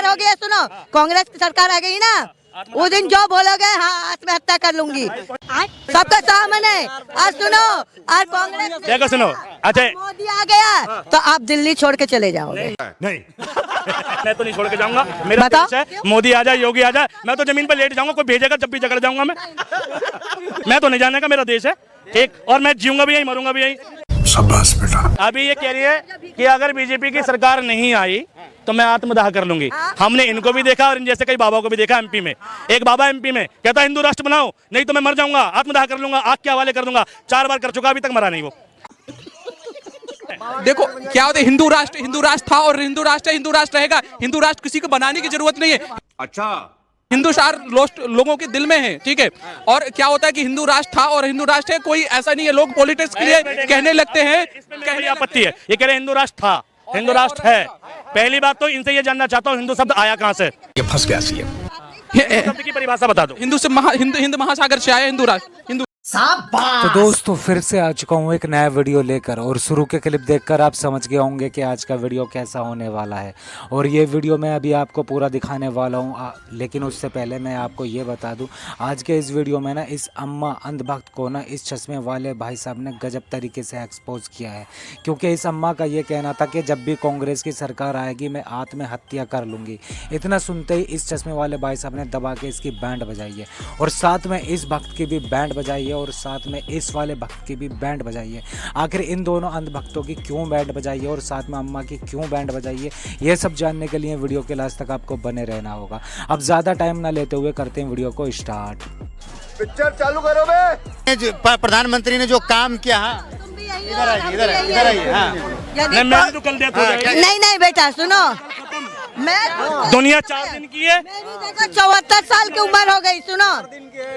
होगी, सुनो कांग्रेस की सरकार आ गई ना, उस दिन जो बोलोगे हाँ आत्महत्या कर लूंगी, सबका सामने। आज सुनो, आज कांग्रेस देखो सुनो, अच्छा मोदी आ गया तो आप दिल्ली छोड़ के चले जाओगे। नहीं मैं तो नहीं छोड़ के जाऊंगा, मेरा बताओ। देश है। मोदी आ जाए, योगी आ जाए, मैं तो जमीन पर लेट जाऊंगा, कोई भेजेगा जब भी जकड़ जाऊंगा मैं तो नहीं जाने का, मेरा देश है ठीक, और मैं जीऊंगा भी यही, मरूंगा भी यही। शाबाश बेटा। अभी ये कह रही है कि अगर बीजेपी की सरकार नहीं आई तो मैं आत्मदाह कर लूंगी। हमने इनको भी देखा और इन जैसे कई बाबा को भी देखा एमपी में। एक बाबा एमपी में कहता है हिंदू राष्ट्र बनाओ, नहीं तो मैं मर जाऊंगा, आत्मदाह कर लूंगा, आग के हवाले कर दूंगा। 4 बार कर चुका, अभी तक मरा नहीं वो। देखो क्या होता है, हिंदू राष्ट्र था और हिंदू राष्ट्र रहेगा। हिंदू राष्ट्र किसी को बनाने की जरूरत नहीं है। अच्छा, हिंदू राष्ट्र लोगों के दिल में है, ठीक है। और क्या होता है कि हिंदू राष्ट्र था और हिंदू राष्ट्र है, कोई ऐसा नहीं है। लोग पॉलिटिक्स के लिए कहने लगते हैं, कहने आपत्ति है, ये कह रहे हिंदू राष्ट्र था, हिंदू राष्ट्र है। पहली बात तो इनसे ये जानना चाहता हूँ हिंदू शब्द आया कहाँ से, ये फंस गया सी शब्द की परिभाषा बता दो। हिंद महासागर से आया हिंदू राष्ट्र। हिंदू तो दोस्तों फिर से आ चुका हूँ एक नया वीडियो लेकर, और शुरू के क्लिप देखकर आप समझ गए होंगे कि आज का वीडियो कैसा होने वाला है। और ये वीडियो मैं अभी आपको पूरा दिखाने वाला हूँ, लेकिन उससे पहले मैं आपको ये बता दूँ, आज के इस वीडियो में ना इस अम्मा अंधभक्त को ना इस चश्मे वाले भाई साहब ने गजब तरीके से एक्सपोज किया है। क्योंकि इस अम्मा का ये कहना था कि जब भी कांग्रेस की सरकार आएगी मैं आत्महत्या कर लूँगी। इतना सुनते ही इस चश्मे वाले भाई साहब ने दबा के इसकी बैंड बजाई है, और साथ में इस भक्त की भी बैंड बजाई है, और साथ में इस वाले भक्त की भी बैंड बजाई है। आखिर इन दोनों अंध भक्तों की क्यों बैंड बजाई है और साथ में अम्मा की क्यों बैंड बजाई है, यह सब जानने के लिए वीडियो के लास्ट तक आपको बने रहना होगा। अब ज़्यादा टाइम ना लेते हुए करते हैं वीडियो को स्टार्ट। पिक्चर चालू करो बे। प्रधानमंत्री ने जो काम किया, इधर आइए। मैं तो कल डेथ हो जाएगी। नहीं बेटा सुनो, मैं दुनिया 4 दिन की है। 74 साल की उम्र हो गई, सुनो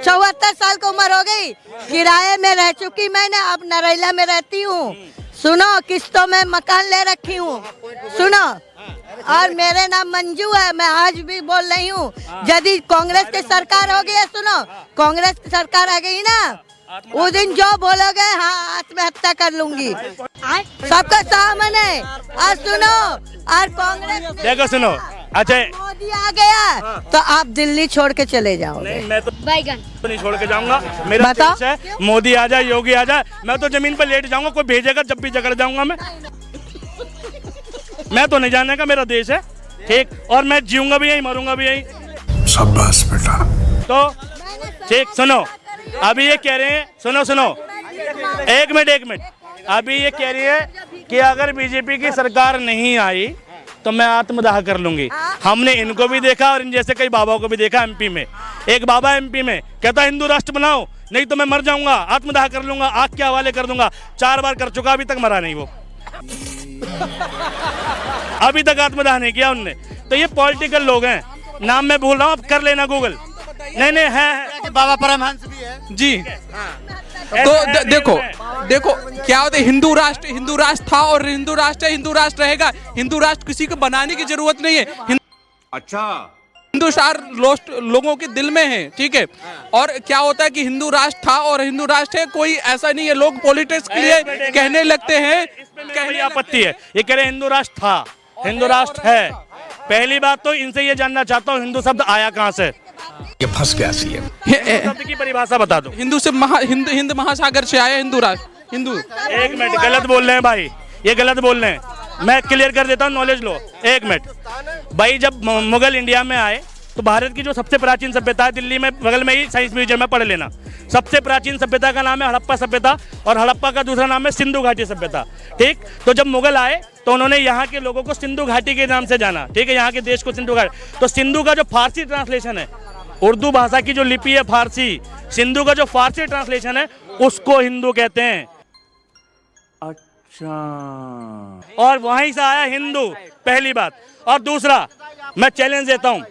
74 साल की उम्र हो गई, किराए में रह चुकी मैंने, अब नरेला में रहती हूँ। सुनो किस्तों में मकान ले रखी हूँ, सुनो, और मेरे नाम मंजू है। मैं आज भी बोल रही हूँ, यदि कांग्रेस की सरकार हो गई है, सुनो कांग्रेस की सरकार आ गई ना, उस दिन जो बोलोगे हाँ आत्महत्या कर लूंगी, सबका सामने। आज सुनो, आज कांग्रेस देखो सुनो, अच्छा मोदी आ गया तो आप दिल्ली छोड़ के चले जाओगे। मैं तो नहीं छोड़ के जाऊंगा, मेरा बताओ। देश है। मोदी आ जाए, योगी आ जाए, मैं तो जमीन पर लेट जाऊंगा, कोई भेजेगा जब भी जकड़ जाऊंगा मैं तो नहीं जाने का, मेरा देश है ठीक, और मैं जीऊंगा भी यही, मरूंगा भी यही। शाबाश बेटा। तो ठीक सुनो, अभी ये कह रहे हैं, सुनो एक मिनट, अभी ये कह रही है कि अगर बीजेपी की सरकार नहीं आई तो मैं आत्मदाह कर लूंगी। हमने इनको भी देखा और इन जैसे कई बाबा को भी देखा एमपी में। एक बाबा एमपी में कहता है हिंदू राष्ट्र बनाओ, नहीं तो मैं मर जाऊंगा, आत्मदाह कर लूंगा, आग के हवाले कर दूंगा। 4 बार कर चुका, अभी तक मरा नहीं वो। अभी तक आत्मदाह नहीं किया उनने। तो ये पॉलिटिकल लोग हैं, नाम मैं भूल रहा हूँ, कर लेना गूगल। नहीं है बाबा परमहंस भी है जी। तो देखो क्या होता है, हिंदू राष्ट्र था और हिंदू राष्ट्र रहेगा। हिंदू राष्ट्र किसी को बनाने की जरूरत नहीं है। अच्छा, हिंदू राष्ट्र लोगों के दिल में है, ठीक है। और क्या होता है कि हिंदू राष्ट्र था और हिंदू राष्ट्र है, कोई ऐसा नहीं है। लोग पॉलिटिक्स के लिए कहने लगते हैं, कहने आपत्ति है, ये कह रहे हिंदू राष्ट्र था, हिंदू राष्ट्र है। पहली बात तो इनसे ये जानना चाहता हूँ हिंदू शब्द आया कहाँ से, ये फंस गया सी शब्द की परिभाषा बता दो। हिंद महासागर से आया हिंदू राष्ट्र। हिंदू एक मिनट, गलत बोल रहे हैं भाई, ये गलत बोल रहे हैं, मैं क्लियर कर देता हूँ, नॉलेज लो। एक मिनट भाई, जब मुगल इंडिया में आए तो भारत की जो सबसे प्राचीन सभ्यता है, दिल्ली में बगल में ही साइंस म्यूजियम में पढ़ लेना, सबसे प्राचीन सभ्यता का नाम है हड़प्पा सभ्यता, और हड़प्पा का दूसरा नाम है सिंधु घाटी सभ्यता। ठीक, तो जब मुगल आए तो उन्होंने यहाँ के लोगों को सिंधु घाटी के नाम से जाना, ठीक है, यहाँ के देश को सिंधु घाटी। तो सिंधु का जो फारसी ट्रांसलेशन है, उर्दू भाषा की जो लिपि है फारसी, सिंधु का जो फारसी ट्रांसलेशन है उसको हिंदू कहते हैं। अच्छा, और वहीं से आया हिंदू, पहली बात। और दूसरा, मैं चैलेंज देता हूँ,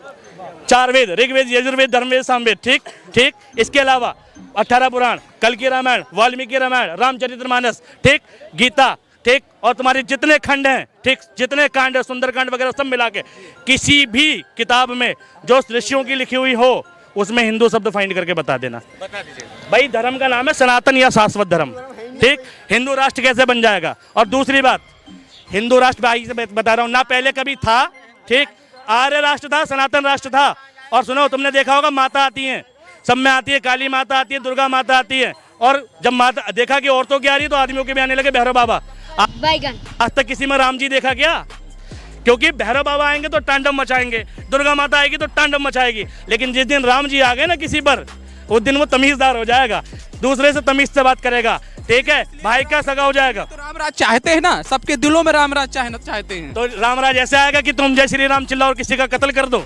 4 वेद, ऋग्वेद, यजुर्वेद, धर्मवेद, सामवेद, ठीक, इसके अलावा 18 पुराण, कल की रामायण, वाल्मीकि रामायण, रामचरितमानस, ठीक, गीता, ठीक, और तुम्हारे जितने खंड हैं, ठीक, जितने कांड है, सुंदरकांड वगैरह सब मिला के किसी भी किताब में जो ऋषियों की लिखी हुई हो उसमें हिंदू शब्द फाइंड करके बता देना। बता दीजिए भाई, धर्म का नाम है सनातन या शाश्वत धर्म, ठीक। हिंदू राष्ट्र कैसे बन जाएगा? और दूसरी बात, हिंदू राष्ट्र भाई से बता रहा हूँ ना, पहले कभी था, ठीक, आर्य राष्ट्र था, सनातन राष्ट्र था। और सुनो, तुमने देखा होगा माता आती हैं, सब में आती है, काली माता आती है, दुर्गा माता आती है। और जब माता देखा कि औरतों की आ रही तो आदमियों के भी आने लगे भैरव बाबा। बैगन। आज तक किसी में राम जी देखा क्या? क्योंकि भैरव बाबा आएंगे तो तांडव मचाएंगे, दुर्गा माता आएगी तो तांडव मचाएगी। लेकिन जिस दिन राम जी आ गए ना किसी पर, उस दिन वो तमीजदार हो जाएगा, दूसरे से तमीज से बात करेगा, ठीक है, भाई का सगा हो जाएगा। तो रामराज चाहते हैं ना, सबके दिलों में रामराज चाहते हैं। तो रामराज ऐसे आएगा कि तुम जय श्री राम चिल्लाओ और किसी का कत्ल कर दो,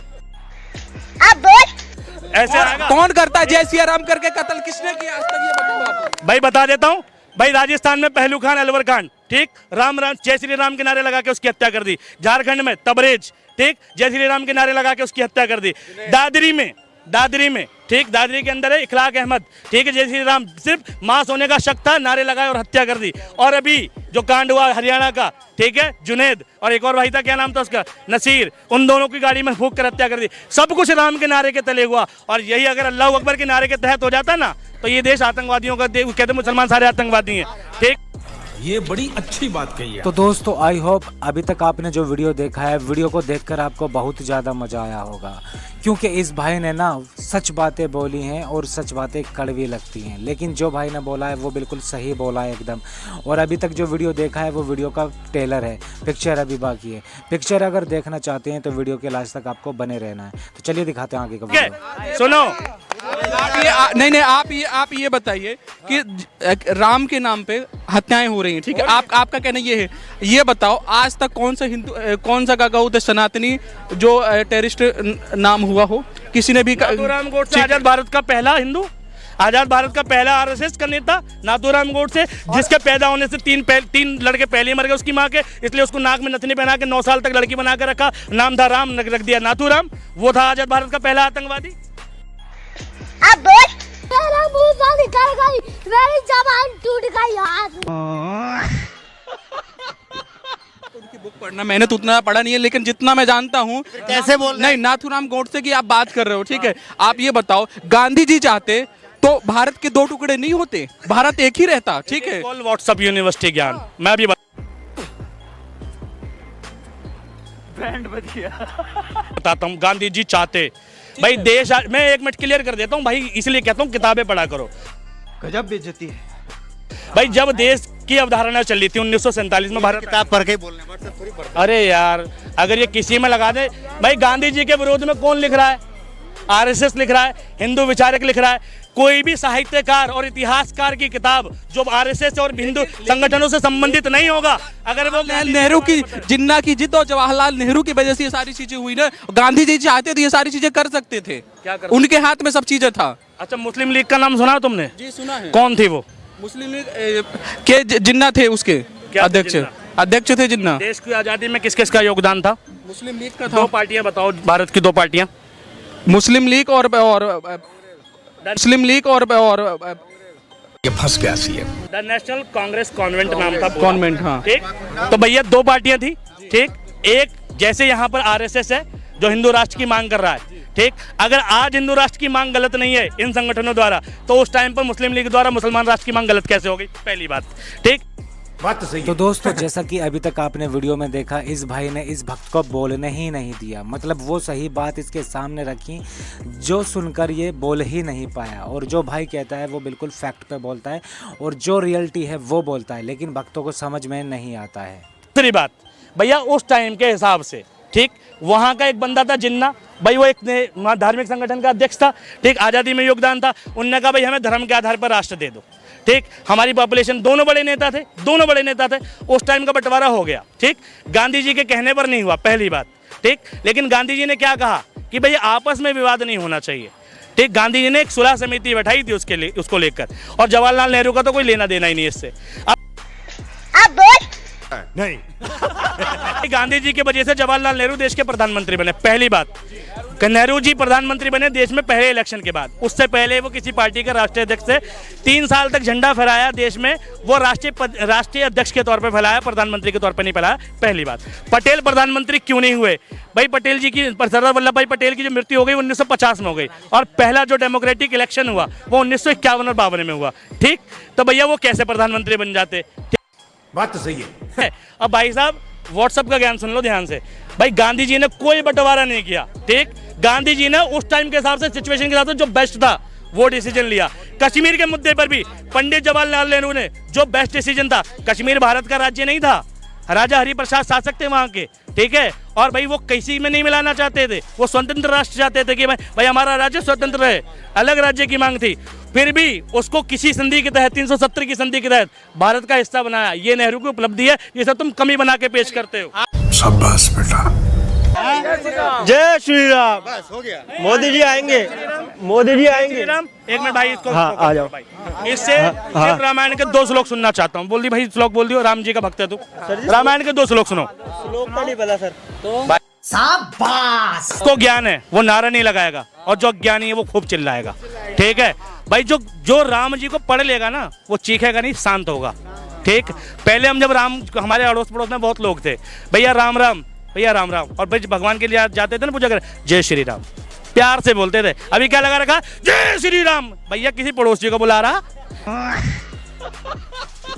ऐसे आएगा। कौन करता है जय सिया राम करके कत्ल? किसने किया आज तक, ये बताओ आप। भाई बता देता हूँ भाई, राजस्थान में पहलू खान अलवर खान, ठीक, राम राम जय श्री राम के नारे लगा के उसकी हत्या कर दी। झारखंड में तबरेज, ठीक, जय श्री राम के नारे लगा के उसकी हत्या कर दी। दादरी में ठीक, दादरी के अंदर है इखलाक अहमद, ठीक है, जय श्री राम, सिर्फ मांस होने का शक था, नारे लगाए और हत्या कर दी। और अभी जो कांड हुआ हरियाणा का, ठीक है, जुनेद और एक और भाई था, क्या नाम था उसका, नसीर, उन दोनों की गाड़ी में फूंक कर हत्या कर दी। सब कुछ राम के नारे के तले हुआ। और यही अगर अल्लाह अकबर के नारे के तहत हो जाता ना, तो ये देश आतंकवादियों का देश, कहते मुसलमान सारे आतंकवादी हैं, ठीक। ये बड़ी अच्छी बात कही है। तो दोस्तों, आई होप अभी तक आपने जो वीडियो देखा है, वीडियो को देखकर आपको बहुत ज़्यादा मज़ा आया होगा, क्योंकि इस भाई ने ना सच बातें बोली हैं और सच बातें कड़वी लगती हैं, लेकिन जो भाई ने बोला है वो बिल्कुल सही बोला है एकदम। और अभी तक जो वीडियो देखा है वो वीडियो का ट्रेलर है, पिक्चर अभी बाकी है। पिक्चर अगर देखना चाहते हैं तो वीडियो के लास्ट तक आपको बने रहना है। तो चलिए दिखाते हैं आगे का वीडियो। सुनो, नहीं, आप ये बताइए कि राम के नाम पे हत्याएं हो रही हैं, ठीक है, आपका कहना ये है। ये बताओ, आज तक कौन सा गागौत सनातनी जो टेररिस्ट नाम हुआ हो, किसी ने भी? नाथूराम गोडसे आजाद भारत का पहला हिंदू, आजाद भारत का पहला आरएसएस का नेता नाथूराम गोडसे, जिसके पैदा होने से तीन लड़के पहले मर गए उसकी माँ के, इसलिए उसको नाक में नथनी पहना के 9 साल तक लड़की बना के रखा, नाम था राम, रख दिया नाथूराम। वो था आजाद भारत का पहला आतंकवादी। मेरा मुंह से निकल गई, मेरी जबान टूट गई यार। उनकी बुक पढ़ना मैंने तो उतना पढ़ा नहीं है, लेकिन जितना मैं जानता हूँ। कैसे बोल रहे नहीं, नाथूराम गोडसे की आप बात कर रहे हो, ठीक है। आप ये बताओ, गांधी जी चाहते तो भारत के 2 टुकड़े नहीं होते, भारत एक ही रहता, ठीक है। व्हाट्सएप यूनिवर्सिटी ज्ञान, मैं अभी बताता हूँ। गांधी जी चाहते भाई देश, मैं 1 मिनट क्लियर कर देता हूँ भाई, इसलिए कहता हूँ किताबें पढ़ा करो। गजब बेइज्जती है भाई जब देश की अवधारणा चली थी 1947 में, भारत, किताब पढ़ के बोलने, व्हाट्सएप थोड़ी पढ़। अरे यार अगर ये किसी में लगा दे, भाई गांधी जी के विरोध में कौन लिख रहा है? आरएसएस लिख रहा है, हिंदू विचारक लिख रहा है। कोई भी साहित्यकार और इतिहासकार की किताब जो आरएसएस और हिंदू संगठनों से संबंधित नहीं होगा, अगर वो नेहरू की, जिन्ना की जिद और जवाहरलाल नेहरू की वजह से ये सारी चीजें हुई ना। गांधी जी चाहते तो ये सारी चीजें कर सकते थे, क्या कर उनके हाथ में सब चीजें था। अच्छा, मुस्लिम लीग का नाम सुना तुमने? जी सुना है। कौन थी वो? मुस्लिम लीग के जिन्ना थे, उसके अध्यक्ष थे जिन्ना। देश की आजादी में किस किस का योगदान था? मुस्लिम लीग का था। 2 पार्टियां बताओ, भारत की 2 पार्टियां। मुस्लिम लीग और मुस्लिम लीग और ये फंस गया CM. The national Congress convent नाम था, कॉन्वेंट, हाँ, ठीक। तो भैया 2 पार्टियां थी, ठीक। एक जैसे यहाँ पर आरएसएस है जो हिंदू राष्ट्र की मांग कर रहा है, ठीक। अगर आज हिंदू राष्ट्र की मांग गलत नहीं है इन संगठनों द्वारा, तो उस टाइम पर मुस्लिम लीग द्वारा मुसलमान राष्ट्र की मांग गलत कैसे होगी? पहली बात, ठीक। बात तो सही है। तो दोस्तों, जैसा कि अभी तक आपने वीडियो में देखा, इस भाई ने इस भक्त को बोलने ही नहीं दिया। मतलब वो सही बात इसके सामने रखी जो सुनकर ये बोल ही नहीं पाया। और जो भाई कहता है वो बिल्कुल फैक्ट पे बोलता है और जो रियलिटी है वो बोलता है, लेकिन भक्तों को समझ में नहीं आता है। दूसरी बात भैया, उस टाइम के हिसाब से, ठीक, वहाँ का एक बंदा था जिन्ना भाई, वो एक धार्मिक संगठन का अध्यक्ष था, ठीक, आज़ादी में योगदान था। उनने कहा भाई हमें धर्म के आधार पर राष्ट्र दे दो, ठीक। हमारी पॉपुलेशन, दोनों बड़े नेता थे, उस टाइम का बंटवारा हो गया, ठीक। गांधी जी के कहने पर नहीं हुआ, पहली बात, ठीक। लेकिन गांधी जी ने क्या कहा कि भाई आपस में विवाद नहीं होना चाहिए, ठीक। गांधी जी ने एक सुलह समिति बैठाई थी उसको लेकर, और जवाहरलाल नेहरू का तो कोई लेना देना ही नहीं इससे। नहीं गांधी जी की वजह से जवाहरलाल नेहरू देश के प्रधानमंत्री बने, पहली बात। नेहरू जी प्रधानमंत्री बने देश में पहले इलेक्शन के बाद, उससे पहले वो किसी पार्टी के राष्ट्रीय अध्यक्ष थे। 3 साल तक झंडा फहराया देश में, वो राष्ट्रीय अध्यक्ष के तौर पर फैलाया, प्रधानमंत्री के तौर पर नहीं फैलाया, पहली बात। पटेल प्रधानमंत्री क्यों नहीं हुए? भाई पटेल जी की, सरदार वल्लभ भाई पटेल की जो मृत्यु हो गई 1950 में हो गई, और पहला जो डेमोक्रेटिक इलेक्शन हुआ वो 1951 और 52 में हुआ, ठीक। तो भैया वो कैसे प्रधानमंत्री बन जाते? बात तो सही है। अब भाई साहब व्हाट्सएप का ज्ञान सुन लो ध्यान से भाई। गांधी जी ने कोई बंटवारा नहीं किया, ठीक। गांधी जी ने उस टाइम के हिसाब से, सिचुएशन के हिसाब से जो बेस्ट था वो डिसीजन लिया। कश्मीर के मुद्दे पर भी पंडित जवाहरलाल नेहरू ने जो बेस्ट डिसीजन था, कश्मीर भारत का राज्य नहीं था, राजा हरिप्रसाद शासक थे वहाँ के, ठीक है। और भाई वो किसी में नहीं मिलाना चाहते थे, वो स्वतंत्र राष्ट्र चाहते थे कि भाई हमारा राज्य स्वतंत्र रहे, अलग राज्य की मांग थी। फिर भी उसको किसी संधि के तहत, 370 की संधि के तहत भारत का हिस्सा बनाया। ये नेहरू की उपलब्धि है, ये सब तुम कमी बना के पेश करते हो। शाबाश बेटा। जय श्री राम। बस हो गया। मोदी जी आएंगे, मोदी जी आएंगे। राम, एक मिनट भाई, इसको हाँ, आ जाओ भाई। इससे सिर्फ रामायण के 2 श्लोक सुनना चाहता हूँ। बोल दी भाई, श्लोक बोल दियो, राम जी का भक्त है तू। रामायण के 2 श्लोक सुनो। लोग तो नहीं पता सर। उसको ज्ञान है, वो नारा नहीं लगाएगा, और जो ज्ञानी है वो खूब चिल्लाएगा, ठीक है भाई। जो राम जी को पढ़ लेगा ना, वो चीखेगा नहीं, शांत होगा, ठीक। पहले हम जब हमारे अड़ोस पड़ोस में बहुत लोग थे, भैया राम राम, भैया राम राम, और भाई भगवान के लिए जाते थे ना पूजा कर, जय श्री राम, प्यार से बोलते थे। अभी क्या लगा रखा, जय श्री राम, भैया किसी पड़ोसी को बुला रहा।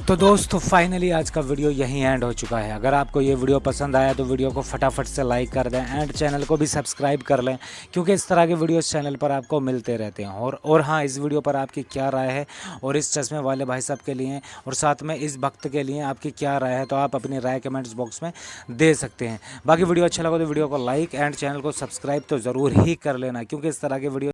तो दोस्तों फाइनली आज का वीडियो यहीं एंड हो चुका है। अगर आपको ये वीडियो पसंद आया तो वीडियो को फटाफट से लाइक कर दें एंड चैनल को भी सब्सक्राइब कर लें, क्योंकि इस तरह के वीडियो चैनल पर आपको मिलते रहते हैं। और हाँ, इस वीडियो पर आपकी क्या राय है, और इस चश्मे वाले भाई साहब के लिए और साथ में इस भक्त के लिए आपकी क्या राय है, तो आप अपनी राय कमेंट्स बॉक्स में दे सकते हैं। बाकी वीडियो अच्छा लगा तो वीडियो को लाइक एंड चैनल को सब्सक्राइब तो ज़रूर ही कर लेना, क्योंकि इस तरह के वीडियो